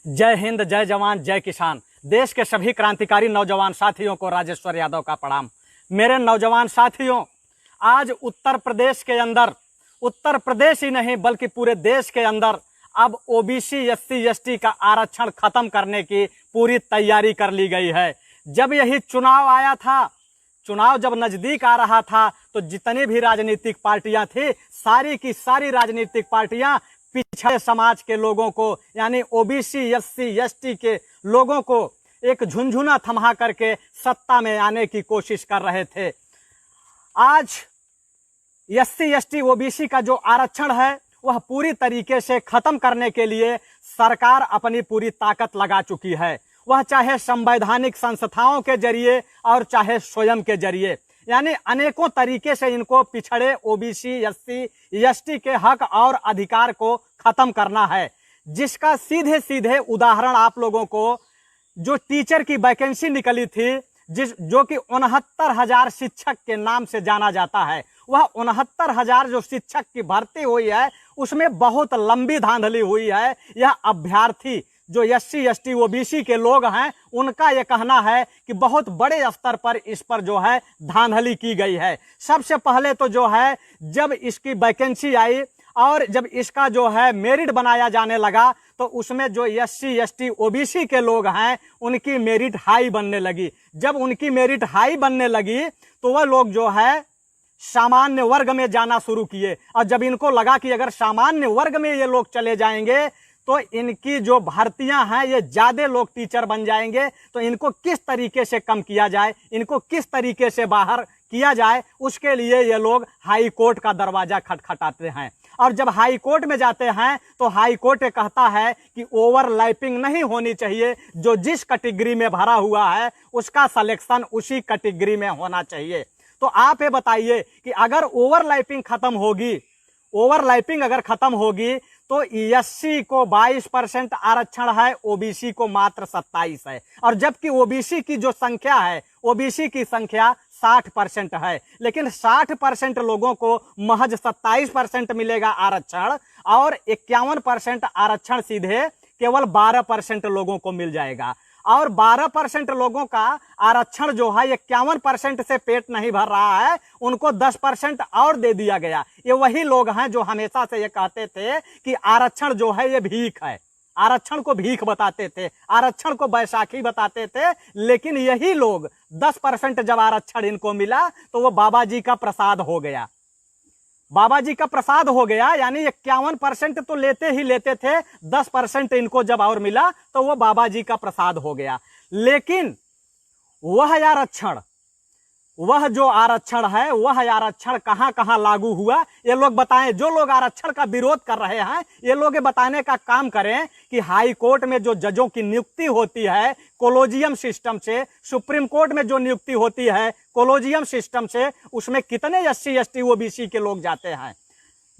जय हिंद, जय जवान, जय किसान। देश के सभी क्रांतिकारी नौजवान साथियों को राजेश्वर यादव का प्रणाम। मेरे नौजवान साथियों, आज उत्तर प्रदेश के अंदर, उत्तर प्रदेश ही नहीं बल्कि पूरे देश के अंदर अब ओबीसी एससी एसटी का आरक्षण खत्म करने की पूरी तैयारी कर ली गई है। जब यही चुनाव आया था, चुनाव जब नजदीक आ रहा था, तो जितनी भी राजनीतिक पार्टियां थी, सारी की सारी राजनीतिक पार्टियां पिछड़े समाज के लोगों को यानी ओबीसी एससी एसटी के लोगों को एक झुनझुना थमा करके सत्ता में आने की कोशिश कर रहे थे। आज एससी एसटी ओबीसी का जो आरक्षण है वह पूरी तरीके से खत्म करने के लिए सरकार अपनी पूरी ताकत लगा चुकी है। वह चाहे संवैधानिक संस्थाओं के जरिए और चाहे स्वयं के जरिए, यानी अनेकों तरीके से इनको पिछड़े ओबीसी एससी एसटी के हक और अधिकार को खत्म करना है। जिसका सीधे सीधे उदाहरण आप लोगों को जो टीचर की वैकेंसी निकली थी, जो कि 69,000 शिक्षक के नाम से जाना जाता है, वह 69,000 जो शिक्षक की भर्ती हुई है उसमें बहुत लंबी धांधली हुई है। यह अभ्यर्थी जो एससी एसटी ओबीसी के लोग हैं उनका यह कहना है कि बहुत बड़े स्तर पर इस पर जो है धांधली की गई है। सबसे पहले तो जो है जब इसकी वैकेंसी आई और जब इसका जो है मेरिट बनाया जाने लगा, तो उसमें जो एससी एसटी ओबीसी के लोग हैं उनकी मेरिट हाई बनने लगी। जब उनकी मेरिट हाई बनने लगी तो वह लोग जो है सामान्य वर्ग में जाना शुरू किए, और जब इनको लगा कि अगर सामान्य वर्ग में ये लोग चले जाएंगे तो इनकी जो भर्तियां हैं ये ज्यादा लोग टीचर बन जाएंगे, तो इनको किस तरीके से कम किया जाए, इनको किस तरीके से बाहर किया जाए, उसके लिए ये लोग हाई कोर्ट का दरवाजा खटखटाते हैं। और जब हाई कोर्ट में जाते हैं तो हाई कोर्ट कहता है कि ओवरलैपिंग नहीं होनी चाहिए, जो जिस कैटेगरी में भरा हुआ है उसका सिलेक्शन उसी कैटेगरी में होना चाहिए। तो आप ये बताइए कि अगर ओवरलैपिंग खत्म होगी, ओवरलैपिंग अगर खत्म होगी तो एससी को 22% आरक्षण है, ओबीसी को मात्र 27 है। और जबकि ओबीसी की जो संख्या है, ओबीसी की संख्या 60% है, लेकिन 60% लोगों को महज 27% मिलेगा आरक्षण, और 51% आरक्षण सीधे केवल 12% लोगों को मिल जाएगा। और 12% लोगों का आरक्षण जो है 51% से पेट नहीं भर रहा है, उनको 10% और दे दिया गया। ये वही लोग हैं जो हमेशा से ये कहते थे कि आरक्षण जो है ये भीख है, आरक्षण को भीख बताते थे, आरक्षण को बैसाखी बताते थे। लेकिन यही लोग 10% जब आरक्षण इनको मिला तो वो बाबा जी का प्रसाद हो गया, बाबा जी का प्रसाद हो गया। यानी 51% तो लेते ही लेते थे, 10% इनको जब और मिला तो वो बाबा जी का प्रसाद हो गया। लेकिन वह आरक्षण, वह जो आरक्षण है, वह आरक्षण कहां कहां लागू हुआ, ये लोग बताएं। जो लोग आरक्षण का विरोध कर रहे हैं ये लोग ये बताने का काम करें कि हाई कोर्ट में जो जजों की नियुक्ति होती है कोलोजियम सिस्टम से, सुप्रीम कोर्ट में जो नियुक्ति होती है कोलोजियम सिस्टम से, उसमें कितने एससी एसटी ओबीसी के लोग जाते हैं।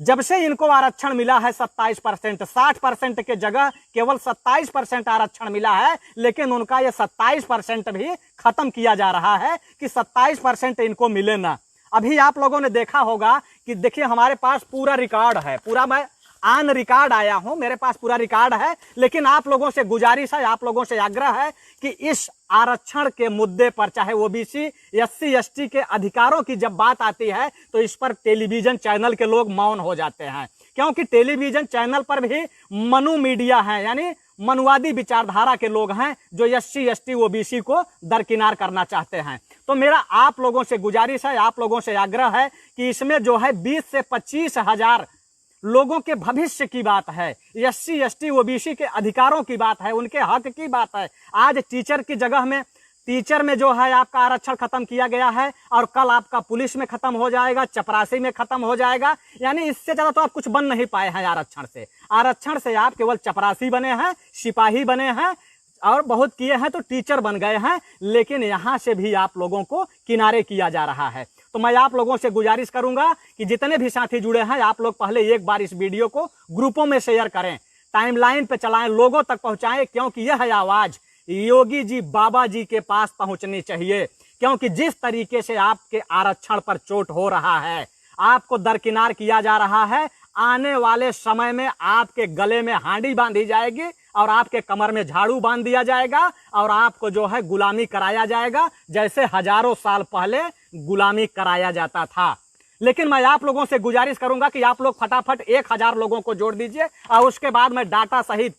जब से इनको आरक्षण मिला है 27%, 60% के जगह केवल 27% आरक्षण मिला है, लेकिन उनका ये 27% भी खत्म किया जा रहा है कि 27% इनको मिले ना। अभी आप लोगों ने देखा होगा कि देखिए हमारे पास पूरा रिकॉर्ड है, पूरा मैं ऑन रिकॉर्ड आया हूं, मेरे पास पूरा रिकॉर्ड है। लेकिन आप लोगों से गुजारिश है, आप लोगों से आग्रह है कि इस आरक्षण के मुद्दे पर, चाहे ओबीसी एससी एसटी के अधिकारों की जब बात आती है तो इस पर टेलीविजन चैनल के लोग मौन हो जाते हैं, क्योंकि टेलीविजन चैनल पर भी मनु मीडिया है, यानी मनुवादी विचारधारा के लोग हैं जो एससी एसटी ओबीसी को दरकिनार करना चाहते हैं। तो मेरा आप लोगों से गुजारिश है, आप लोगों से आग्रह है कि इसमें जो है 20 से 25 हजार लोगों के भविष्य की बात है, एससी एसटी ओबीसी के अधिकारों की बात है, उनके हक की बात है। आज टीचर की जगह में, टीचर में जो है आपका आरक्षण खत्म किया गया है, और कल आपका पुलिस में खत्म हो जाएगा, चपरासी में खत्म हो जाएगा। यानी इससे ज्यादा तो आप कुछ बन नहीं पाए हैं आरक्षण से। आरक्षण से आप केवल चपरासी बने हैं, सिपाही बने हैं, और बहुत किए हैं तो टीचर बन गए हैं। लेकिन यहां से भी आप लोगों को किनारे किया जा रहा है। तो मैं आप लोगों से गुजारिश करूंगा कि जितने भी साथी जुड़े हैं, आप लोग पहले एक बार इस वीडियो को ग्रुपों में शेयर करें, टाइमलाइन पे चलाएं, लोगों तक पहुंचाएं, क्योंकि यह आवाज योगी जी बाबा जी के पास पहुंचनी चाहिए। क्योंकि जिस तरीके से आपके आरक्षण पर चोट हो रहा है, आपको दरकिनार किया जा रहा है, आने वाले समय में आपके गले में हांडी बांधी जाएगी और आपके कमर में झाड़ू बांध दिया जाएगा और आपको जो है गुलामी कराया जाएगा, जैसे हजारों साल पहले गुलामी कराया जाता था। लेकिन मैं आप लोगों से गुजारिश करूंगा कि आप लोग फटाफट 1000 लोगों को जोड़ दीजिए और उसके बाद मैं डाटा सहित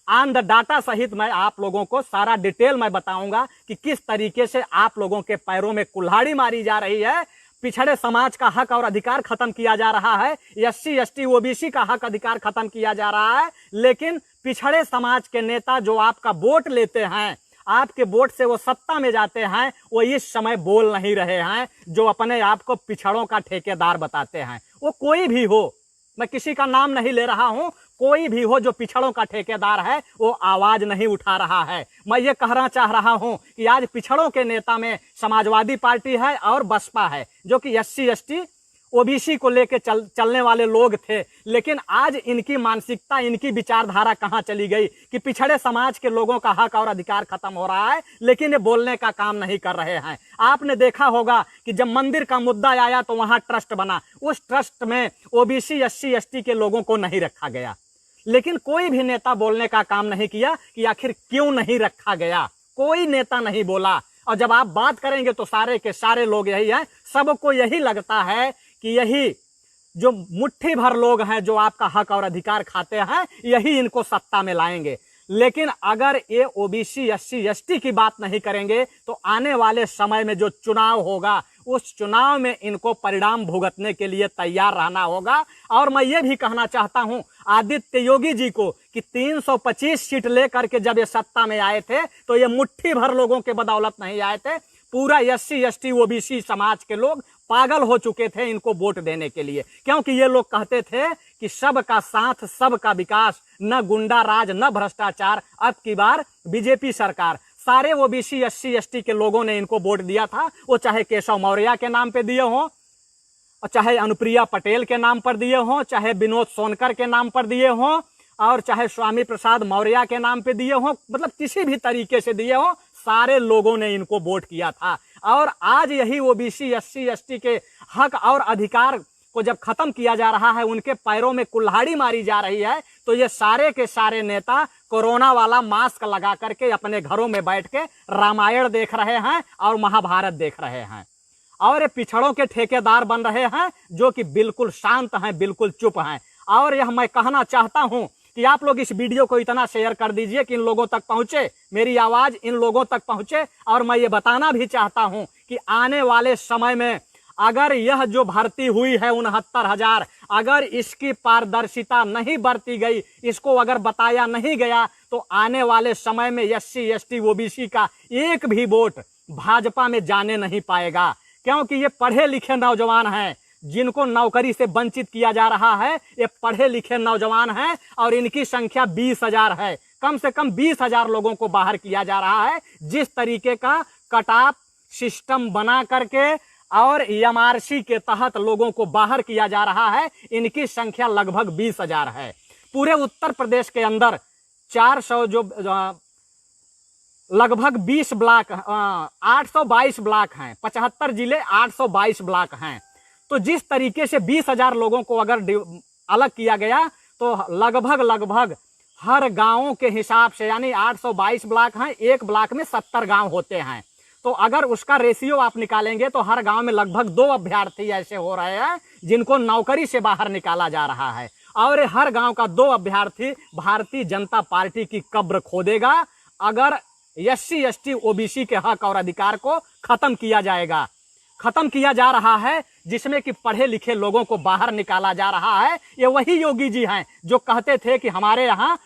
ऑन द डाटा सहित मैं आप लोगों को सारा डिटेल मैं बताऊंगा कि किस तरीके से आप लोगों के पैरों में कुल्हाड़ी मारी जा रही है, पिछड़े समाज का हक और अधिकार खत्म किया जा रहा है, SC ST OBC का हक अधिकार खत्म किया जा रहा है। लेकिन पिछड़े समाज के नेता जो आपका वोट लेते हैं, आपके वोट से वो सत्ता में जाते हैं, वो इस समय बोल नहीं रहे हैं, जो अपने आप को पिछड़ों का ठेकेदार बताते हैं। वो कोई भी हो, मैं किसी का नाम नहीं ले रहा हूं, कोई भी हो जो पिछड़ों का ठेकेदार है वो आवाज नहीं उठा रहा है। मैं ये कहना चाह रहा हूं कि आज पिछड़ों के नेता में समाजवादी पार्टी है और बसपा है, जो कि SC ST OBC को लेके चलने वाले लोग थे। लेकिन आज इनकी मानसिकता, इनकी विचारधारा कहां चली गई कि पिछड़े समाज के लोगों का हक और अधिकार खत्म हो रहा है, लेकिन ये बोलने का काम नहीं कर रहे हैं। आपने देखा होगा कि जब मंदिर का मुद्दा आया तो वहां ट्रस्ट बना, उस ट्रस्ट में OBC SC ST के लोगों को नहीं रखा गया। लेकिन कोई भी नेता बोलने का काम नहीं किया कि आखिर क्यों नहीं रखा गया, कोई नेता नहीं बोला। और जब आप बात करेंगे तो सारे के सारे लोग यही हैं, सबको यही लगता है कि यही जो मुट्ठी भर लोग हैं जो आपका हक और अधिकार खाते हैं, यही इनको सत्ता में लाएंगे। लेकिन अगर ये OBC SC ST की बात नहीं करेंगे तो आने वाले समय में जो चुनाव होगा, उस चुनाव में इनको परिणाम भुगतने के लिए तैयार रहना होगा। और मैं ये भी कहना चाहता हूं आदित्य योगी जी को कि 325 सीट लेकर के जब ये सत्ता में आए थे तो ये मुट्ठी भर लोगों के बदौलत नहीं आए थे, पूरा SC ST OBC समाज के लोग पागल हो चुके थे इनको वोट देने के लिए। क्योंकि ये लोग कहते थे कि सबका साथ, सबका विकास, न गुंडा राज, न भ्रष्टाचार, अब की बार बीजेपी सरकार। सारे OBC SC ST के लोगों ने इनको वोट दिया था, वो चाहे केशव मौर्य के नाम पे दिए हों, और चाहे अनुप्रिया पटेल के नाम पर दिए हों, चाहे विनोद सोनकर के नाम पर दिए हों, और चाहे स्वामी प्रसाद मौर्य के नाम पे दिए हों, मतलब किसी भी तरीके से दिए हों, सारे लोगों ने इनको वोट किया था। और आज यही OBC SC ST के हक और अधिकार को जब खत्म किया जा रहा है, उनके पैरों में कुल्हाड़ी मारी जा रही है, तो ये सारे के सारे नेता कोरोना वाला मास्क लगा करके अपने घरों में बैठ के रामायण देख रहे हैं और महाभारत देख रहे हैं, और ये पिछड़ों के ठेकेदार बन रहे हैं, जो कि बिल्कुल शांत हैं, बिल्कुल चुप हैं। और यह मैं कहना चाहता हूं कि आप लोग इस वीडियो को इतना शेयर कर दीजिए कि इन लोगों तक पहुंचे, मेरी आवाज इन लोगों तक पहुंचे। और मैं ये बताना भी चाहता हूं कि आने वाले समय में अगर यह जो भर्ती हुई है 69,000, अगर इसकी पारदर्शिता नहीं बरती गई, इसको अगर बताया नहीं गया, तो आने वाले समय में SC ST OBC का एक भी वोट भाजपा में जाने नहीं पाएगा। क्योंकि ये पढ़े लिखे नौजवान हैं, जिनको नौकरी से वंचित किया जा रहा है, ये पढ़े लिखे नौजवान हैं और इनकी संख्या 20,000 है। कम से कम 20,000 लोगों को बाहर किया जा रहा है। जिस तरीके का कट ऑफ सिस्टम बना करके और MRC के तहत लोगों को बाहर किया जा रहा है, इनकी संख्या लगभग 20,000 है। पूरे उत्तर प्रदेश के अंदर 400 जो लगभग 20 ब्लॉक 822 ब्लॉक हैं, 75 जिले 822 ब्लॉक हैं। तो जिस तरीके से 20,000 लोगों को अगर अलग किया गया तो लगभग हर गांवों के हिसाब से, यानी 822 ब्लॉक हैं, एक ब्लॉक में 70 गांव होते हैं, तो अगर उसका रेशियो आप निकालेंगे तो हर गांव में लगभग 2 अभ्यर्थी ऐसे हो रहे हैं जिनको नौकरी से बाहर निकाला जा रहा है। और हर गांव का 2 अभ्यर्थी भारतीय जनता पार्टी की कब्र खोदेगा अगर SC ST OBC के हक और अधिकार को खत्म किया जाएगा। खत्म किया जा रहा है, जिसमें कि पढ़े लिखे लोगों को बाहर निकाला जा रहा है। ये वही योगी जी हैं जो कहते थे कि हमारे यहाँ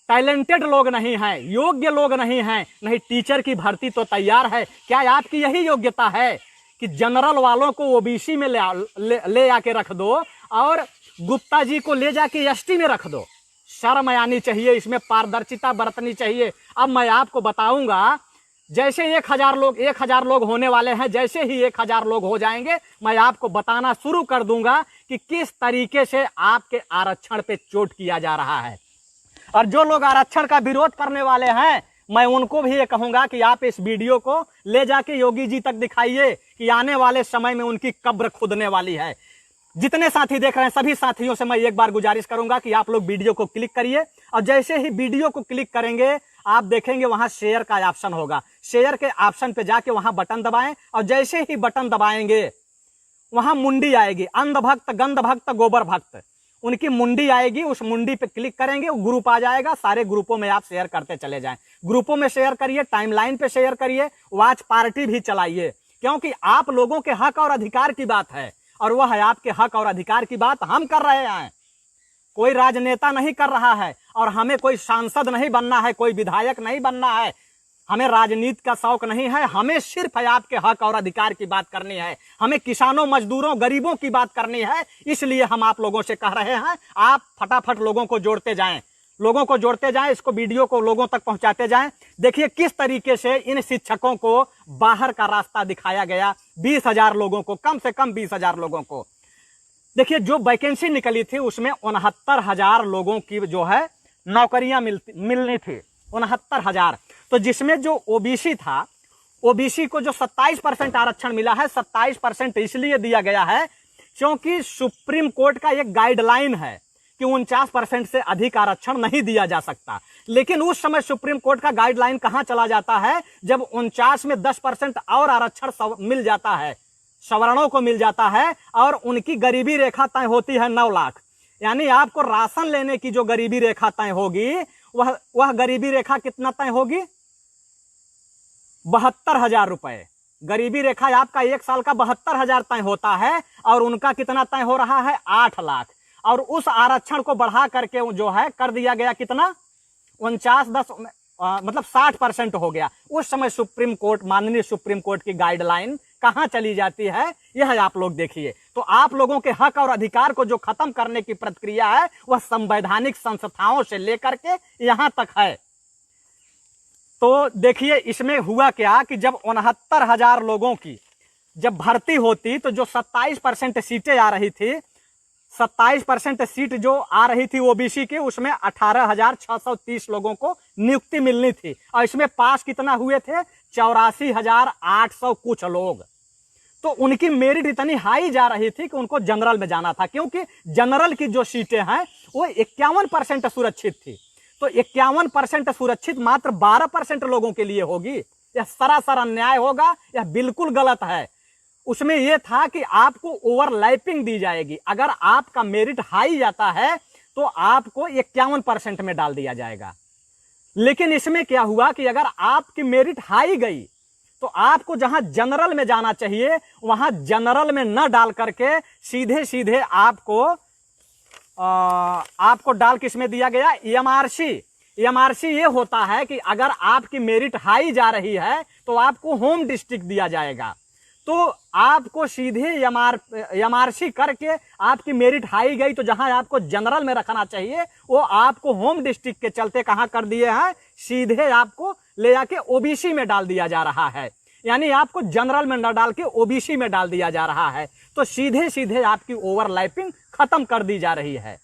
टैलेंटेड लोग नहीं हैं, योग्य लोग नहीं हैं, नहीं टीचर की भर्ती तो तैयार है। क्या आपकी यही योग्यता है कि जनरल वालों को OBC में ले आके रख दो और गुप्ता जी को ले जाके ST में रख दो? शर्म आनी चाहिए, इसमें पारदर्शिता बरतनी चाहिए। अब मैं आपको बताऊंगा, जैसे 1000 लोग होने वाले हैं, जैसे ही 1000 लोग हो जाएंगे, मैं आपको बताना शुरू कर दूंगा कि किस तरीके से आपके आरक्षण पे चोट किया जा रहा है। और जो लोग आरक्षण का विरोध करने वाले हैं, मैं उनको भी ये कहूंगा कि आप इस वीडियो को ले जाके योगी जी तक दिखाइए कि आने वाले समय में उनकी कब्र खुदने वाली है। जितने साथी देख रहे हैं सभी साथियों से मैं एक बार गुजारिश करूंगा कि आप लोग वीडियो को क्लिक करिए, और जैसे ही वीडियो को क्लिक करेंगे आप देखेंगे वहां शेयर का ऑप्शन होगा। शेयर के ऑप्शन पे जाके वहां बटन दबाएं, और जैसे ही बटन दबाएंगे वहां मुंडी आएगी, अंध भक्त, गंध भक्त, गोबर भक्त, उनकी मुंडी आएगी। उस मुंडी पे क्लिक करेंगे, वो ग्रुप आ जाएगा। सारे ग्रुपों में आप शेयर करते चले जाएं। ग्रुपों में शेयर करिए, टाइमलाइन पे शेयर करिए, वॉच पार्टी भी चलाइए, क्योंकि आप लोगों के हक और अधिकार की बात है, और वह है आपके हक और अधिकार की बात हम कर रहे हैं। कोई राजनेता नहीं कर रहा है, और हमें कोई सांसद नहीं बनना है, कोई विधायक नहीं बनना है, हमें राजनीति का शौक नहीं है। हमें सिर्फ है आपके हक और अधिकार की बात करनी है, हमें किसानों, मजदूरों, गरीबों की बात करनी है। इसलिए हम आप लोगों से कह रहे हैं, आप फटाफट लोगों को जोड़ते जाएं, लोगों को जोड़ते जाएं, इसको वीडियो को लोगों तक पहुंचाते जाएं। देखिए किस तरीके से इन शिक्षकों को बाहर का रास्ता दिखाया गया। 20,000 लोगों को, कम से कम 20,000 लोगों को। देखिए जो वैकेंसी निकली थी उसमें 69,000 लोगों की जो है नौकरियां मिलनी थी, 69,000। तो जिसमें जो ओबीसी था, ओबीसी को जो 27% आरक्षण मिला है, 27% इसलिए दिया गया है क्योंकि सुप्रीम कोर्ट का एक गाइडलाइन है कि 49% से अधिक आरक्षण नहीं दिया जा सकता। लेकिन उस समय सुप्रीम कोर्ट का गाइडलाइन कहां चला जाता है, जब 49 में 10% और आरक्षण मिल जाता है, सवर्णों को मिल जाता है, और उनकी गरीबी रेखा तय होती है 9 लाख। यानी आपको राशन लेने की जो गरीबी रेखा तय होगी, वह गरीबी रेखा कितना तय होगी, 72,000 रुपए। गरीबी रेखा आपका एक साल का 72,000 तय होता है, और उनका कितना तय हो रहा है, 8 लाख। और उस आरक्षण को बढ़ा करके जो है कर दिया गया कितना, मतलब 60% हो गया। उस समय सुप्रीम कोर्ट, माननीय सुप्रीम कोर्ट की गाइडलाइन कहां चली जाती है, यह आप लोग देखिए। तो आप लोगों के हक और अधिकार को जो खत्म करने की प्रक्रिया है, वह संवैधानिक संस्थाओं से लेकर के यहां तक है। तो देखिए इसमें हुआ क्या कि जब 69,000 लोगों की जब भर्ती होती, तो जो 27% सीटें आ रही थी, 27% सीट जो आ रही थी ओबीसी की, उसमें 18,630 लोगों को नियुक्ति मिलनी थी। और इसमें पास कितना हुए थे, 84,800 कुछ लोग। तो उनकी मेरिट इतनी हाई जा रही थी कि उनको जनरल में जाना था, क्योंकि जनरल की जो सीटें हैं वो 51% सुरक्षित थी। तो 51% सुरक्षित मात्र 12% लोगों के लिए होगी, यह सरासर अन्याय होगा, यह बिल्कुल गलत है। उसमें यह था कि आपको ओवरलैपिंग दी जाएगी। अगर आपका मेरिट हाई जाता है तो आपको 51% में डाल दिया जाएगा। लेकिन इसमें क्या हुआ कि अगर आपकी मेरिट हाई गई तो आपको जहां जनरल में जाना चाहिए वहां जनरल में न डाल करके सीधे सीधे आपको डाल किस में दिया गया, एमआरसी। एमआरसी ये होता है कि अगर आपकी मेरिट हाई जा रही है तो आपको होम डिस्ट्रिक्ट दिया जाएगा। तो आपको सीधे एमआरसी करके आपकी मेरिट हाई गई तो जहां आपको जनरल में रखना चाहिए वो आपको होम डिस्ट्रिक्ट के चलते कहां कर दिए हैं, सीधे आपको ले जाके ओबीसी में डाल दिया जा रहा है। यानी आपको जनरल में न डाल के ओबीसी में डाल दिया जा रहा है। तो सीधे सीधे आपकी ओवरलैपिंग खत्म कर दी जा रही है।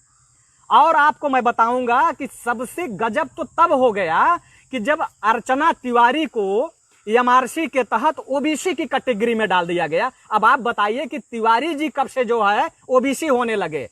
और आपको मैं बताऊंगा कि सबसे गजब तो तब हो गया कि जब अर्चना तिवारी को एमआरसी के तहत ओबीसी की कैटेगरी में डाल दिया गया। अब आप बताइए कि तिवारी जी कब से जो है ओबीसी होने लगे,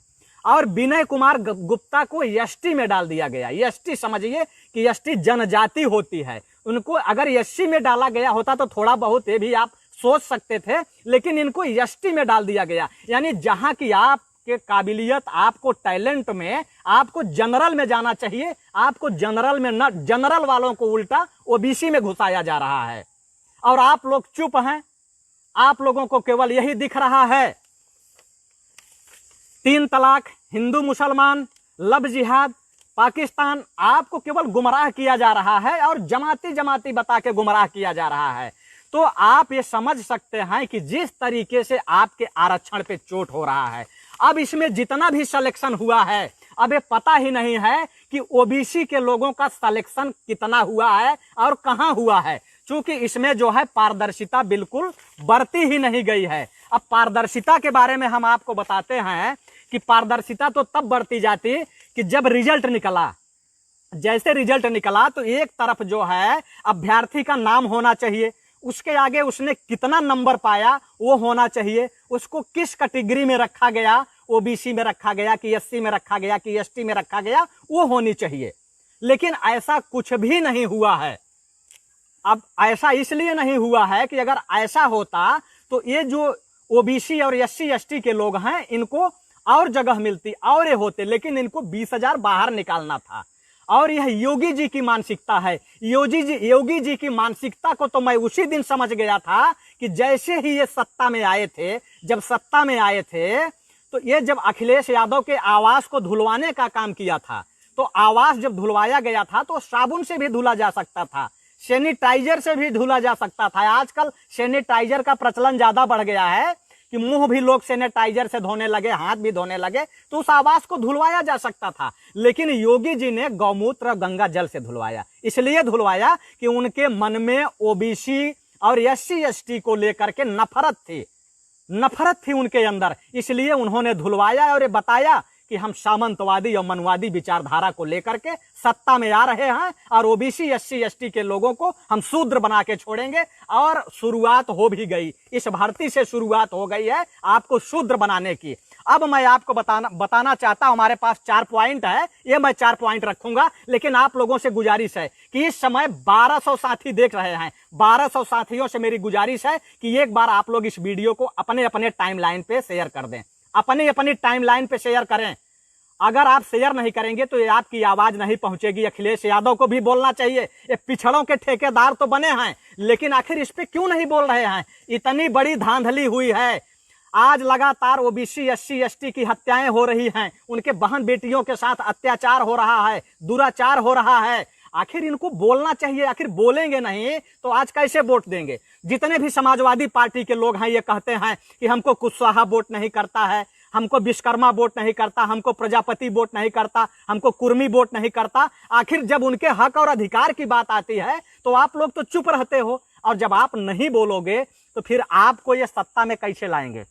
और विनय कुमार गुप्ता को एसटी में डाल दिया गया। एसटी समझिए कि एसटी जनजाति होती है, उनको अगर एससी में डाला गया होता तो थोड़ा बहुत ये भी आप सोच सकते थे, लेकिन इनको एसटी में डाल दिया गया। यानी जहां की आपके काबिलियत, आपको टैलेंट में आपको जनरल में जाना चाहिए, आपको जनरल में न, जनरल वालों को उल्टा ओबीसी में घुसाया जा रहा है। और आप लोग चुप हैं, आप लोगों को केवल यही दिख रहा है, 3 तलाक, हिंदू मुसलमान, लव जिहाद, पाकिस्तान। आपको केवल गुमराह किया जा रहा है और जमाती जमाती बता के गुमराह किया जा रहा है। तो आप ये समझ सकते हैं कि जिस तरीके से आपके आरक्षण पे चोट हो रहा है, अब इसमें जितना भी सिलेक्शन हुआ है, अब ये पता ही नहीं है कि ओबीसी के लोगों का सिलेक्शन कितना हुआ है और कहां हुआ है, क्योंकि इसमें जो है पारदर्शिता बिल्कुल बरती ही नहीं गई है। अब पारदर्शिता के बारे में हम आपको बताते हैं कि पारदर्शिता तो तब बरती जाती कि जब रिजल्ट निकला। जैसे रिजल्ट निकला तो एक तरफ जो है अभ्यर्थी का नाम होना चाहिए, उसके आगे उसने कितना नंबर पाया वो होना चाहिए, उसको किस कैटेगरी में रखा गया, ओबीसी में रखा गया कि एससी में रखा गया कि एसटी में रखा गया, वो होनी चाहिए। लेकिन ऐसा कुछ भी नहीं हुआ है। अब ऐसा इसलिए नहीं हुआ है कि अगर ऐसा होता तो ये जो ओबीसी और एससी एसटी के लोग हैं इनको और जगह मिलती और ये होते, लेकिन इनको 20,000 बाहर निकालना था। और यह योगी जी की मानसिकता है। योगी जी की मानसिकता को तो मैं उसी दिन समझ गया था कि जैसे ही ये सत्ता में आए थे, जब सत्ता में आए थे तो ये जब अखिलेश यादव के आवास को धुलवाने का काम किया था, तो आवास जब धुलवाया गया था तो साबुन से भी धुला जा सकता था, सैनिटाइजर से भी धुला जा सकता था। आजकल सैनिटाइजर का प्रचलन ज्यादा बढ़ गया है कि मुंह भी लोग सैनिटाइजर से धोने लगे, हाथ भी धोने लगे, तो उस आवास को धुलवाया जा सकता था। लेकिन योगी जी ने गौमूत्र गंगा जल से धुलवाया। इसलिए धुलवाया कि उनके मन में ओबीसी और एससी एसटी को लेकर के नफरत थी उनके अंदर। इसलिए उन्होंने धुलवाया और ये बताया कि हम सामंतवादी और मनवादी विचारधारा को लेकर के सत्ता में आ रहे हैं और ओबीसी एससी एसटी के लोगों को हम शूद्र बना के छोड़ेंगे। और शुरुआत हो भी गई, इस भर्ती से शुरुआत हो गई है आपको शूद्र बनाने की। अब मैं आपको बताना चाहता हूं, हमारे पास 4 पॉइंट है, ये मैं 4 पॉइंट रखूंगा। लेकिन आप लोगों से गुजारिश है कि इस समय 1200 साथी देख रहे हैं, 1200 साथियों से मेरी गुजारिश है कि एक बार आप लोग इस वीडियो को अपने अपने टाइमलाइन पे शेयर कर दें, अपनी टाइमलाइन पे शेयर करें। अगर आप शेयर नहीं करेंगे तो ये आपकी आवाज नहीं पहुंचेगी। अखिलेश यादव को भी बोलना चाहिए, ये पिछड़ों के ठेकेदार तो बने हैं, लेकिन आखिर इस पे क्यों नहीं बोल रहे हैं? इतनी बड़ी धांधली हुई है, आज लगातार ओबीसी एससी एसटी की हत्याएं हो रही हैं, उनके बहन बेटियों के साथ अत्याचार हो रहा है, दुराचार हो रहा है। आखिर इनको बोलना चाहिए, आखिर बोलेंगे नहीं तो आज कैसे वोट देंगे? जितने भी समाजवादी पार्टी के लोग हैं ये कहते हैं कि हमको कुशवाहा वोट नहीं करता है, हमको विश्वकर्मा वोट नहीं करता, हमको प्रजापति वोट नहीं करता, हमको कुर्मी वोट नहीं करता। आखिर जब उनके हक और अधिकार की बात आती है तो आप लोग तो चुप रहते हो, और जब आप नहीं बोलोगे तो फिर आपको ये सत्ता में कैसे लाएंगे?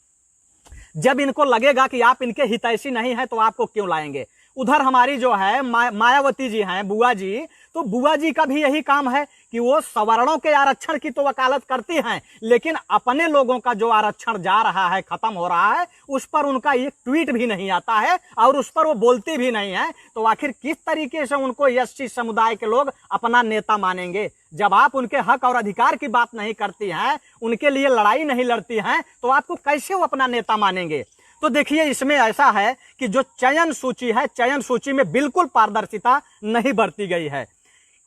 जब इनको लगेगा कि आप इनके हितैषी नहीं है तो आपको क्यों लाएंगे? उधर हमारी जो है मायावती जी हैं, बुआ जी, तो बुआ जी का भी यही काम है कि वो सवर्णों के आरक्षण की तो वकालत करती हैं, लेकिन अपने लोगों का जो आरक्षण जा रहा है, खत्म हो रहा है, उस पर उनका एक ट्वीट भी नहीं आता है और उस पर वो बोलती भी नहीं है। तो आखिर किस तरीके से उनको एससी समुदाय के लोग अपना नेता मानेंगे? जब आप उनके हक और अधिकार की बात नहीं करती हैं, उनके लिए लड़ाई नहीं लड़ती हैं, तो आपको कैसे वो अपना नेता मानेंगे? तो देखिए, इसमें ऐसा है कि जो चयन सूची है, चयन सूची में बिल्कुल पारदर्शिता नहीं बरती गई है।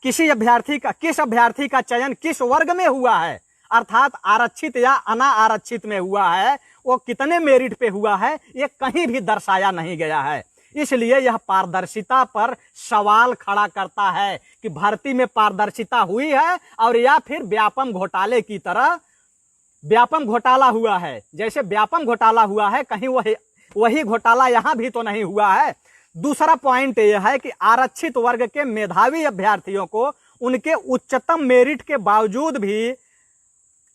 किस अभ्यर्थी का चयन किस वर्ग में हुआ है, अर्थात आरक्षित या अना आरक्षित में हुआ है, वो कितने मेरिट पे हुआ है, ये कहीं भी दर्शाया नहीं गया है। इसलिए यह पारदर्शिता पर सवाल खड़ा करता है कि भर्ती में पारदर्शिता हुई है और या फिर व्यापम घोटाले की तरह व्यापम घोटाला हुआ है। जैसे व्यापम घोटाला हुआ है, कहीं वही घोटाला यहां भी तो नहीं हुआ है। दूसरा पॉइंट यह है कि आरक्षित वर्ग के मेधावी अभ्यर्थियों को उनके उच्चतम मेरिट के बावजूद भी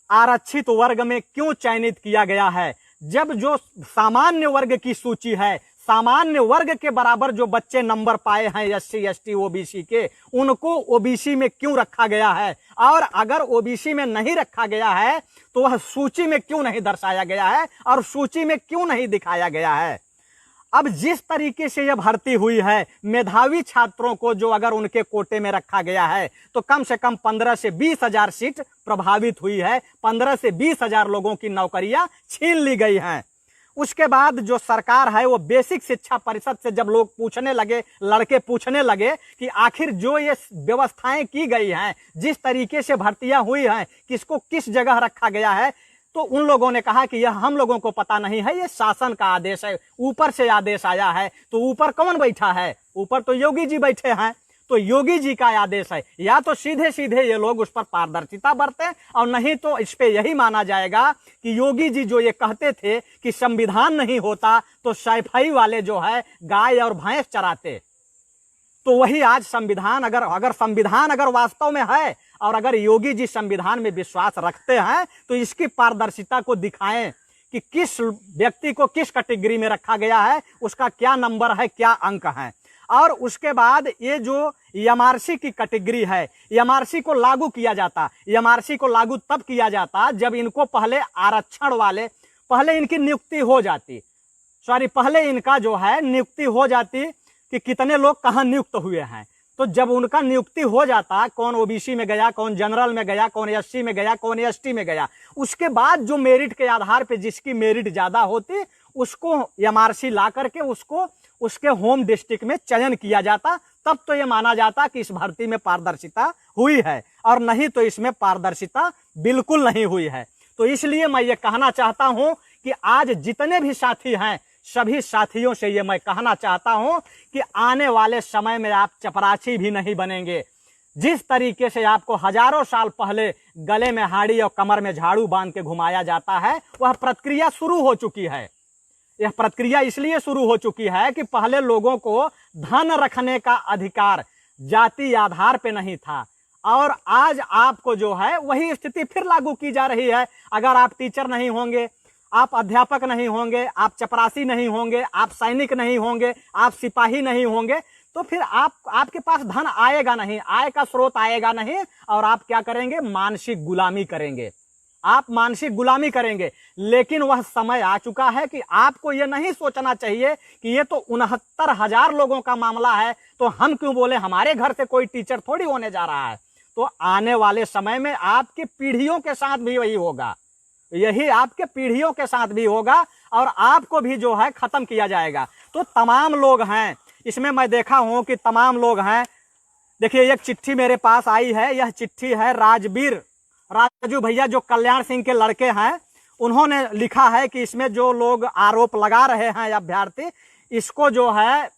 आरक्षित वर्ग में क्यों चयनित किया गया है? जब जो सामान्य वर्ग की सूची है, सामान्य वर्ग के बराबर जो बच्चे नंबर पाए हैं एससी एसटी ओबीसी के, उनको ओबीसी में क्यों रखा गया है? और अगर ओबीसी में नहीं रखा गया है तो वह सूची में क्यों नहीं दर्शाया गया है और सूची में क्यों नहीं दिखाया गया है? अब जिस तरीके से यह भर्ती हुई है, मेधावी छात्रों को जो अगर उनके कोटे में रखा गया है तो कम से कम 15 से 20 हजार सीट प्रभावित हुई है, 15 से 20 हजार लोगों की नौकरियां छीन ली गई हैं। उसके बाद जो सरकार है वो बेसिक शिक्षा परिषद से जब लोग पूछने लगे, लड़के पूछने लगे कि आखिर जो ये व्यवस्थाएं की गई हैं, जिस तरीके से भर्तियां हुई हैं, किसको किस जगह रखा गया है, तो उन लोगों ने कहा कि यह हम लोगों को पता नहीं है, ये शासन का आदेश है, ऊपर से आदेश आया है। तो ऊपर कौन बैठा है? ऊपर तो योगी जी बैठे हैं, तो योगी जी का आदेश है। या तो सीधे सीधे ये लोग उस पर पारदर्शिता बरतें, और नहीं तो इस पे यही माना जाएगा कि योगी जी जो ये कहते थे कि संविधान नहीं होता तो सैफई वाले जो है गाय और भैंस चराते, तो वही आज संविधान अगर वास्तव में है और अगर योगी जी संविधान में विश्वास रखते हैं तो इसकी पारदर्शिता को दिखाएं कि किस व्यक्ति को किस कैटेगरी में रखा गया है, उसका क्या नंबर है, क्या अंक है। और उसके बाद ये जो एमआरसी की कैटेगरी है। एमआरसी को लागू किया जाता, एमआरसी को लागू तब किया जाता जब इनको पहले आरक्षण वाले, पहले इनकी नियुक्ति हो जाती, पहले इनका जो है नियुक्ति हो जाती कि कितने लोग कहाँ नियुक्त हुए हैं। तो जब उनका नियुक्ति हो जाता, कौन ओबीसी में गया, कौन जनरल में गया, कौन एससी में गया, कौन एसटी में गया, उसके बाद जो मेरिट के आधार पे जिसकी मेरिट ज्यादा होती उसको एमआरसी ला करके उसको उसके होम डिस्ट्रिक्ट में चयन किया जाता। तब तो ये माना जाता कि इस भर्ती में पारदर्शिता हुई है, और नहीं तो इसमें पारदर्शिता बिल्कुल नहीं हुई है। तो इसलिए मैं ये कहना चाहता हूं कि आज जितने भी साथी हैं, सभी साथियों से ये मैं कहना चाहता हूं कि आने वाले समय में आप चपरासी भी नहीं बनेंगे। जिस तरीके से आपको हजारों साल पहले गले में हाड़ी और कमर में झाड़ू बांध के घुमाया जाता है, वह प्रक्रिया शुरू हो चुकी है। यह प्रक्रिया इसलिए शुरू हो चुकी है कि पहले लोगों को धन रखने का अधिकार जाति आधार पे नहीं था, और आज आपको जो है वही स्थिति फिर लागू की जा रही है। अगर आप टीचर नहीं होंगे, आप अध्यापक नहीं होंगे, आप चपरासी नहीं होंगे, आप सैनिक नहीं होंगे, आप सिपाही नहीं होंगे, तो फिर आपके पास धन आएगा नहीं, आय का स्रोत आएगा नहीं, और आप क्या करेंगे? मानसिक गुलामी करेंगे, आप मानसिक गुलामी करेंगे। लेकिन वह समय आ चुका है कि आपको यह नहीं सोचना चाहिए कि ये तो 69,000 लोगों का मामला है, तो हम क्यों बोले, हमारे घर से कोई टीचर थोड़ी होने जा रहा है। तो आने वाले समय में आपकी पीढ़ियों के साथ भी वही होगा, यही आपके पीढ़ियों के साथ भी होगा, और आपको भी जो है खत्म किया जाएगा। तो तमाम लोग हैं इसमें, मैं देखा हूं कि तमाम लोग हैं। देखिए, एक चिट्ठी मेरे पास आई है, यह चिट्ठी है राजू भैया जो कल्याण सिंह के लड़के हैं, उन्होंने लिखा है कि इसमें जो लोग आरोप लगा रहे हैं अभ्यर्थी, इसको जो है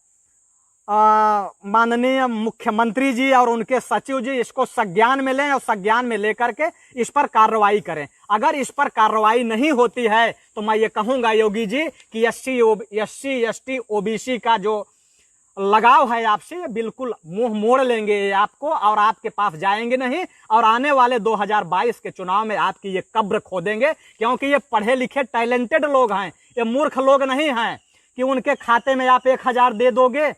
माननीय मुख्यमंत्री जी और उनके सचिव जी इसको संज्ञान में लें, और संज्ञान में लेकर के इस पर कार्रवाई करें। अगर इस पर कार्रवाई नहीं होती है तो मैं ये कहूंगा योगी जी कि एससी एसटी ओबीसी का जो लगाव है आपसे, ये बिल्कुल मुंह मोड़ लेंगे आपको, और आपके पास जाएंगे नहीं, और आने वाले 2022 के चुनाव में आपकी ये कब्र खोदेंगे। क्योंकि ये पढ़े लिखे टैलेंटेड लोग हैं, ये मूर्ख लोग नहीं हैं कि उनके खाते में आप 1,000 दे दोगे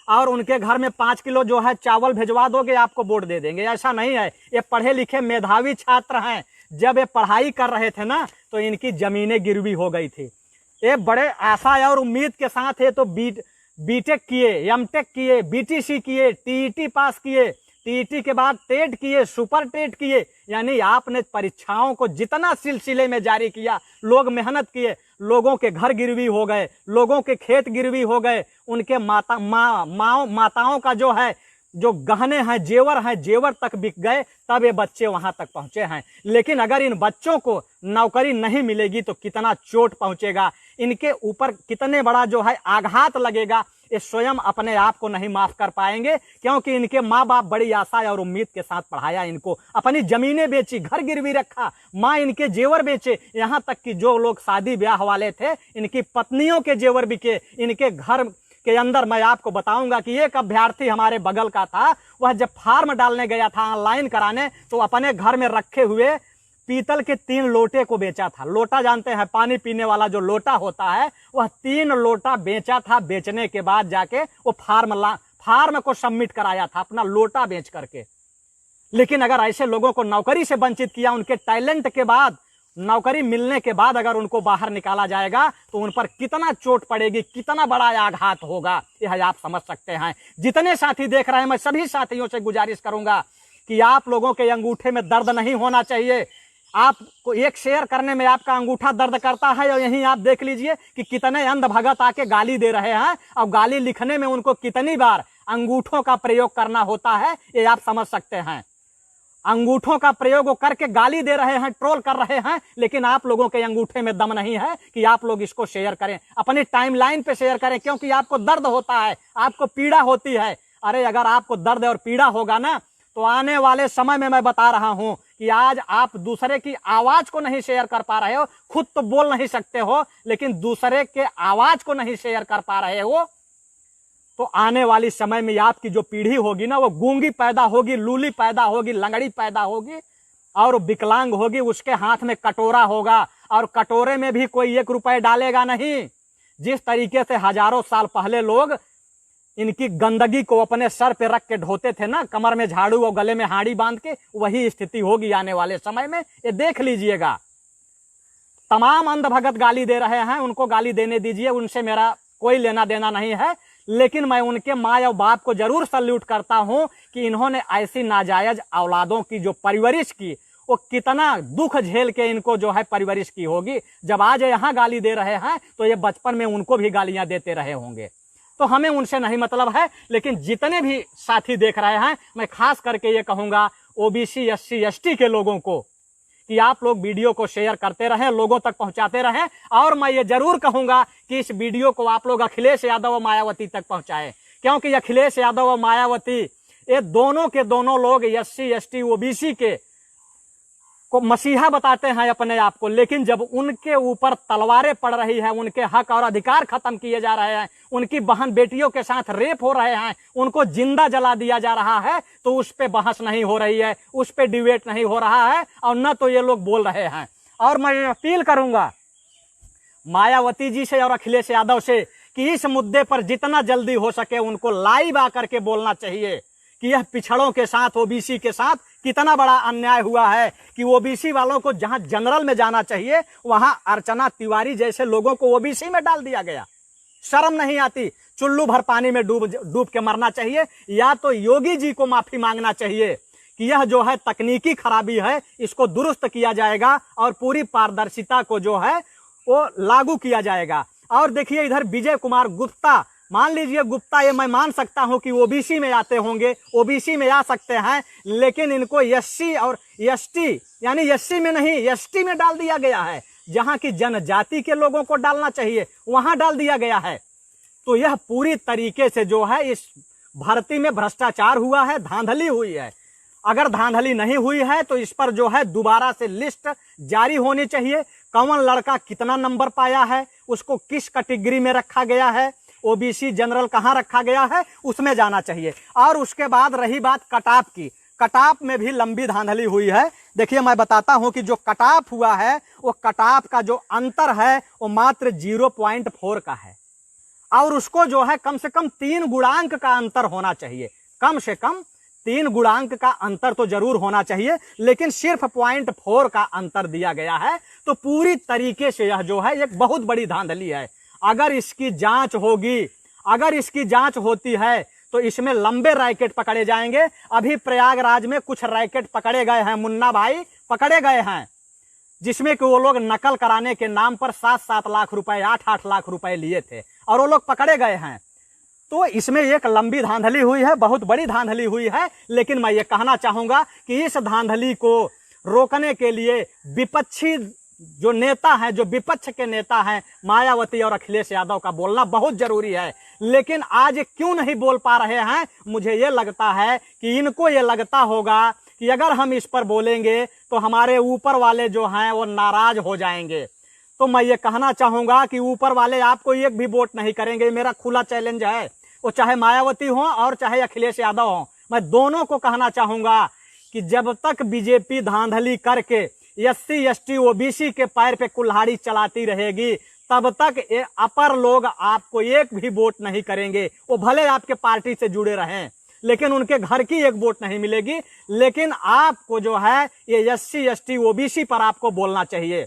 और उनके घर में 5 किलो जो है चावल भिजवा दोगे, आपको वोट दे देंगे। ऐसा नहीं है, ये पढ़े लिखे मेधावी छात्र हैं। जब ये पढ़ाई कर रहे थे ना, तो इनकी जमीनें गिरवी हो गई थी। ये बड़े आशा और उम्मीद के साथ है तो बीटेक किए, एमटेक किए, बीटीसी किए, टीईटी पास किए, टीईटी के बाद टेट किए, सुपर टेट किए, यानी आपने परीक्षाओं को जितना सिलसिले में जारी किया, लोग मेहनत किए, लोगों के घर गिरवी हो गए, लोगों के खेत गिरवी हो गए, उनके माताओं का जो है जो गहने हैं, जेवर तक बिक गए, तब ये बच्चे वहां तक पहुंचे हैं। लेकिन अगर इन बच्चों को नौकरी नहीं मिलेगी तो कितना चोट पहुंचेगा, इनके ऊपर कितने बड़ा जो है आघात लगेगा, ये स्वयं अपने आप को नहीं माफ कर पाएंगे। क्योंकि इनके माँ बाप बड़ी आशा और उम्मीद के साथ पढ़ाया इनको, अपनी जमीनें बेची, घर गिरवी रखा, माँ इनके जेवर बेचे, यहाँ तक कि जो लोग शादी ब्याह वाले थे, इनकी पत्नियों के जेवर बिके, इनके घर के अंदर। मैं आपको बताऊंगा कि एक अभ्यर्थी हमारे बगल का था, वह जब फार्म डालने गया था ऑनलाइन कराने, तो अपने घर में रखे हुए पीतल के 3 लोटे को बेचा था। लोटा जानते हैं, पानी पीने वाला जो लोटा होता है, वह 3 लोटा बेचा था। बेचने के बाद जाके वो फार्म को सबमिट कराया था अपना लोटा बेच करके। लेकिन अगर ऐसे लोगों को नौकरी से वंचित किया, उनके टैलेंट के बाद, नौकरी मिलने के बाद अगर उनको बाहर निकाला जाएगा तो उन पर कितना चोट पड़ेगी, कितना बड़ा आघात होगा, यह आप समझ सकते हैं। जितने साथी देख रहे हैं, मैं सभी साथियों से गुजारिश करूंगा कि आप लोगों के अंगूठे में दर्द नहीं होना चाहिए। आपको एक शेयर करने में आपका अंगूठा दर्द करता है, और यहीं आप देख लीजिए कि कितने अंध भगत आके गाली दे रहे हैं, और गाली लिखने में उनको कितनी बार अंगूठों का प्रयोग करना होता है, ये आप समझ सकते हैं। अंगूठों का प्रयोग करके गाली दे रहे हैं, ट्रोल कर रहे हैं, लेकिन आप लोगों के अंगूठे में दम नहीं है कि आप लोग इसको शेयर करें, अपनी टाइमलाइन पे शेयर करें, क्योंकि आपको दर्द होता है, आपको पीड़ा होती है। अरे अगर आपको दर्द और पीड़ा होगा ना, तो आने वाले समय में मैं बता रहा हूं कि आज आप दूसरे की आवाज को नहीं शेयर कर पा रहे हो, खुद तो बोल नहीं सकते हो, लेकिन दूसरे के आवाज को नहीं शेयर कर पा रहे हो, तो आने वाली समय में आपकी जो पीढ़ी होगी ना, वो गूंगी पैदा होगी, लूली पैदा होगी, लंगड़ी पैदा होगी, और विकलांग होगी। उसके हाथ में कटोरा होगा, और कटोरे में भी कोई 1 रुपए डालेगा नहीं। जिस तरीके से हजारों साल पहले लोग इनकी गंदगी को अपने सर पे रख के ढोते थे ना, कमर में झाड़ू और गले में हाड़ी बांध के, वही स्थिति होगी आने वाले समय में, ये देख लीजिएगा। तमाम अंध भगत गाली दे रहे हैं, उनको गाली देने दीजिए, उनसे मेरा कोई लेना देना नहीं है, लेकिन मैं उनके माँ और बाप को जरूर सल्यूट करता हूं कि इन्होंने ऐसी नाजायज औलादों की जो परवरिश की, वो कितना दुख झेल के इनको जो है परवरिश की होगी। जब आज यहाँ गाली दे रहे हैं तो ये बचपन में उनको भी गालियां देते रहे होंगे। तो हमें उनसे नहीं मतलब है, लेकिन जितने भी साथी देख रहे हैं, मैं खास करके ये कहूंगा ओबीसी एससी एसटी के लोगों को कि आप लोग वीडियो को शेयर करते रहें, लोगों तक पहुंचाते रहें। और मैं ये जरूर कहूंगा कि इस वीडियो को आप लोग अखिलेश यादव और मायावती तक पहुंचाएं, क्योंकि अखिलेश यादव और मायावती ये दोनों के दोनों लोग एससी एसटी ओबीसी के को मसीहा बताते हैं अपने आप को, लेकिन जब उनके ऊपर तलवारें पड़ रही है, उनके हक और अधिकार खत्म किए जा रहे हैं, उनकी बहन बेटियों के साथ रेप हो रहे हैं, उनको जिंदा जला दिया जा रहा है, तो उस पे बहस नहीं हो रही है, उस पे डिबेट नहीं हो रहा है, और न तो ये लोग बोल रहे हैं। और मैं अपील करूंगा मायावती जी से और अखिलेश यादव से कि इस मुद्दे पर जितना जल्दी हो सके उनको लाइव आकर के बोलना चाहिए कि यह पिछड़ों के साथ, ओबीसी के साथ कितना बड़ा अन्याय हुआ है कि ओबीसी वालों को जहां जनरल में जाना चाहिए, वहां अर्चना तिवारी जैसे लोगों को ओबीसी में डाल दिया गया। शर्म नहीं आती? चुल्लू भर पानी में डूब के मरना चाहिए, या तो योगी जी को माफी मांगना चाहिए कि यह जो है तकनीकी खराबी है, इसको दुरुस्त किया जाएगा और पूरी पारदर्शिता को जो है वो लागू किया जाएगा। और देखिए इधर विजय कुमार गुप्ता, मान लीजिए गुप्ता, ये मैं मान सकता हूं कि ओबीसी में आते होंगे, ओबीसी में आ सकते हैं, लेकिन इनको एससी और एसटी, यानी एससी में नहीं एसटी में डाल दिया गया है। जहां की जनजाति के लोगों को डालना चाहिए वहां डाल दिया गया है। तो यह पूरी तरीके से जो है इस भर्ती में भ्रष्टाचार हुआ है, धांधली हुई है। अगर धांधली नहीं हुई है तो इस पर जो है दोबारा से लिस्ट जारी होनी चाहिए। कौन लड़का कितना नंबर पाया है, उसको किस कैटेगरी में रखा गया है, ओबीसी जनरल कहां रखा गया है, उसमें जाना चाहिए। और उसके बाद रही बात कटऑफ की, कटऑफ में भी लंबी धांधली हुई है। देखिए मैं बताता हूं कि जो कटऑफ हुआ है, वो कटऑफ का जो अंतर है वो मात्र 0.4 का है, और उसको जो है कम से कम 3 गुणांक का अंतर होना चाहिए। कम से कम 3 गुणांक का अंतर तो जरूर होना चाहिए, लेकिन सिर्फ 0.4 का अंतर दिया गया है। तो पूरी तरीके से यह जो है एक बहुत बड़ी धांधली है। अगर इसकी जांच होगी, अगर इसकी जांच होती है तो इसमें लंबे रैकेट पकड़े जाएंगे। अभी प्रयागराज में कुछ रैकेट पकड़े गए हैं, मुन्ना भाई पकड़े गए हैं, जिसमें कि वो लोग नकल कराने के नाम पर 7-7 लाख रुपए, 8-8 लाख रुपए लिए थे, और वो लोग पकड़े गए हैं। तो इसमें एक लंबी धांधली हुई है, बहुत बड़ी धांधली हुई है। लेकिन मैं ये कहना चाहूंगा कि इस धांधली को रोकने के लिए विपक्षी जो नेता हैं, जो विपक्ष के नेता हैं, मायावती और अखिलेश यादव का बोलना बहुत जरूरी है। लेकिन आज क्यों नहीं बोल पा रहे हैं? मुझे ये लगता है कि इनको ये लगता होगा कि अगर हम इस पर बोलेंगे तो हमारे ऊपर वाले जो हैं वो नाराज हो जाएंगे। तो मैं ये कहना चाहूंगा कि ऊपर वाले आपको एक भी वोट नहीं करेंगे। मेरा खुला चैलेंज है, वो चाहे मायावती हो और चाहे अखिलेश यादव हो, मैं दोनों को कहना चाहूंगा कि जब तक बीजेपी धांधली करके एससी एसटी ओबीसी के पैर पे कुल्हाड़ी चलाती रहेगी, तब तक ये अपर लोग आपको एक भी वोट नहीं करेंगे। वो भले आपके पार्टी से जुड़े रहें, लेकिन उनके घर की एक वोट नहीं मिलेगी। लेकिन आपको जो है ये एससी एसटी ओबीसी पर आपको बोलना चाहिए,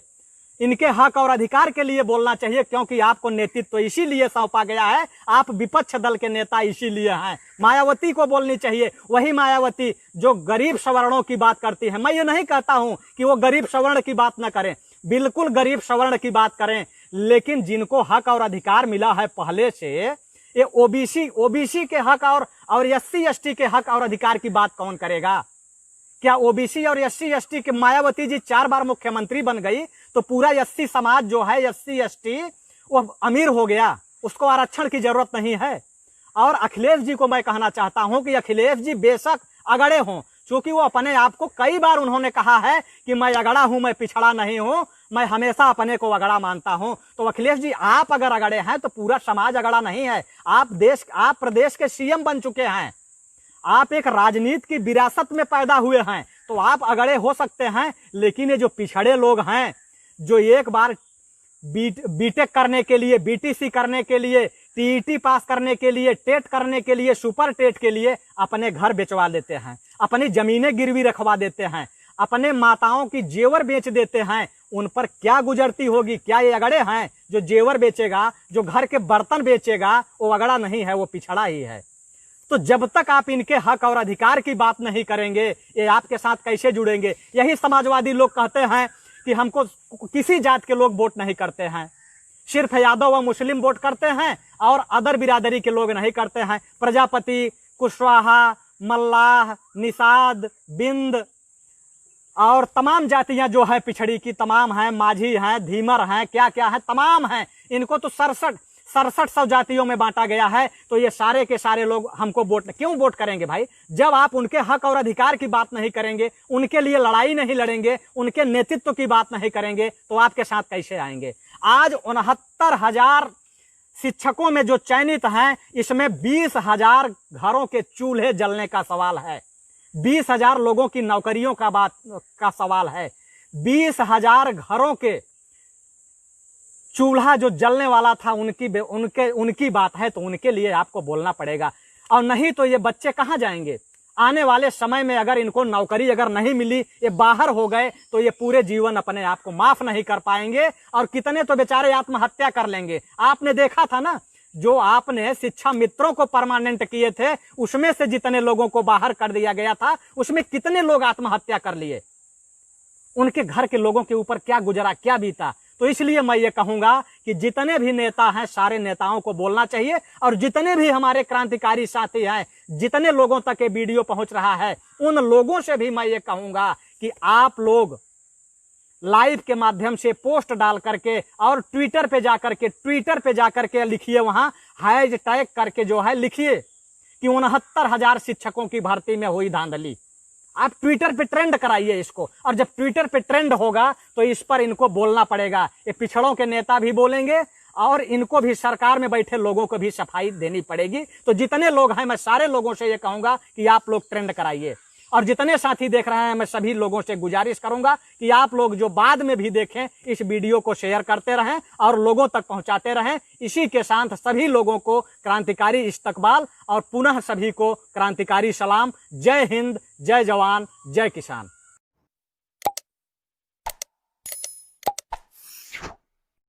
इनके हक और अधिकार के लिए बोलना चाहिए, क्योंकि आपको नेतृत्व इसीलिए सौंपा गया है, आप विपक्ष दल के नेता इसीलिए हैं। मायावती को बोलनी चाहिए, वही मायावती जो गरीब सवर्णों की बात करती है। मैं ये नहीं कहता हूं कि वो गरीब सवर्ण की बात न करें, बिल्कुल गरीब सवर्ण की बात करें, लेकिन जिनको हक और अधिकार मिला है पहले से, ये ओबीसी के हक और एससी एसटी के हक और अधिकार की बात कौन करेगा? क्या ओबीसी और एससी एसटी के मायावती जी 4 बार मुख्यमंत्री बन गई तो पूरा एससी समाज जो है, एससी एसटी, वो अमीर हो गया, उसको आरक्षण की जरूरत नहीं है? और अखिलेश जी को मैं कहना चाहता हूं कि अखिलेश जी बेशक अगड़े हों, क्योंकि वो अपने आप को कई बार उन्होंने कहा है कि मैं अगड़ा हूं, मैं पिछड़ा नहीं हूं, मैं हमेशा अपने को अगड़ा मानता हूं। तो अखिलेश जी आप अगर अगड़े हैं तो पूरा समाज अगड़ा नहीं है। आप प्रदेश के सीएम बन चुके हैं, आप एक राजनीति की विरासत में पैदा हुए हैं, तो आप अगड़े हो सकते हैं। लेकिन ये जो पिछड़े लोग हैं, जो एक बार बीटेक करने के लिए, बीटीसी करने के लिए टीईटी पास करने के लिए, टेट करने के लिए, सुपर टेट के लिए अपने घर बेचवा देते हैं, अपनी जमीनें गिरवी रखवा देते हैं, अपने माताओं की जेवर बेच देते हैं। उन पर क्या गुजरती होगी? क्या ये अगड़े हैं? जो जेवर बेचेगा, जो घर के बर्तन बेचेगा, वो अगड़ा नहीं है, वो पिछड़ा ही है। तो जब तक आप इनके हक और अधिकार की बात नहीं करेंगे, ये आपके साथ कैसे जुड़ेंगे? यही समाजवादी लोग कहते हैं कि हमको किसी जात के लोग वोट नहीं करते हैं, सिर्फ यादव व मुस्लिम वोट करते हैं और अदर बिरादरी के लोग नहीं करते हैं। प्रजापति, कुशवाहा, मल्लाह, निषाद, बिंद और तमाम जातियां जो है पिछड़ी की तमाम हैं, माझी हैं, धीमर हैं, क्या क्या है, तमाम हैं। इनको तो 6700 जातियों में बांटा गया है। तो ये सारे के सारे लोग हमको वोट क्यों वोट करेंगे भाई? जब आप उनके हक और अधिकार की बात नहीं करेंगे, उनके लिए लड़ाई नहीं लड़ेंगे, उनके नेतृत्व की बात नहीं करेंगे, तो आपके साथ कैसे आएंगे? आज 69,000 शिक्षकों में जो चयनित हैं, इसमें 20,000 घरों के चूल्हे जलने का सवाल है, 20,000 लोगों की नौकरियों का सवाल है, 20,000 घरों के चूल्हा जो जलने वाला था उनकी बात है। तो उनके लिए आपको बोलना पड़ेगा, और नहीं तो ये बच्चे कहाँ जाएंगे? आने वाले समय में अगर इनको नौकरी अगर नहीं मिली, ये बाहर हो गए, तो ये पूरे जीवन अपने आप को माफ नहीं कर पाएंगे और कितने तो बेचारे आत्महत्या कर लेंगे। आपने देखा था ना, जो आपने शिक्षा मित्रों को परमानेंट किए थे, उसमें से जितने लोगों को बाहर कर दिया गया था, उसमें कितने लोग आत्महत्या कर लिए? उनके घर के लोगों के ऊपर क्या गुजरा, क्या बीता? तो इसलिए मैं ये कहूंगा कि जितने भी नेता हैं, सारे नेताओं को बोलना चाहिए, और जितने भी हमारे क्रांतिकारी साथी हैं, जितने लोगों तक ये वीडियो पहुंच रहा है, उन लोगों से भी मैं ये कहूंगा कि आप लोग लाइव के माध्यम से पोस्ट डाल करके और ट्विटर पे जाकर के लिखिए, वहां हैशटैग करके जो है लिखिए कि 69,000 शिक्षकों की भर्ती में हुई धांधली। आप ट्विटर पे ट्रेंड कराइए इसको, और जब ट्विटर पे ट्रेंड होगा तो इस पर इनको बोलना पड़ेगा। ये पिछड़ों के नेता भी बोलेंगे और इनको भी, सरकार में बैठे लोगों को भी सफाई देनी पड़ेगी। तो जितने लोग हैं, मैं सारे लोगों से ये कहूंगा कि आप लोग ट्रेंड कराइए, और जितने साथी देख रहे हैं, मैं सभी लोगों से गुजारिश करूंगा कि आप लोग जो बाद में भी देखें, इस वीडियो को शेयर करते रहें और लोगों तक पहुंचाते रहें। इसी के साथ सभी लोगों को क्रांतिकारी इस्तकबाल और पुनः सभी को क्रांतिकारी सलाम। जय हिंद, जय जवान, जय किसान।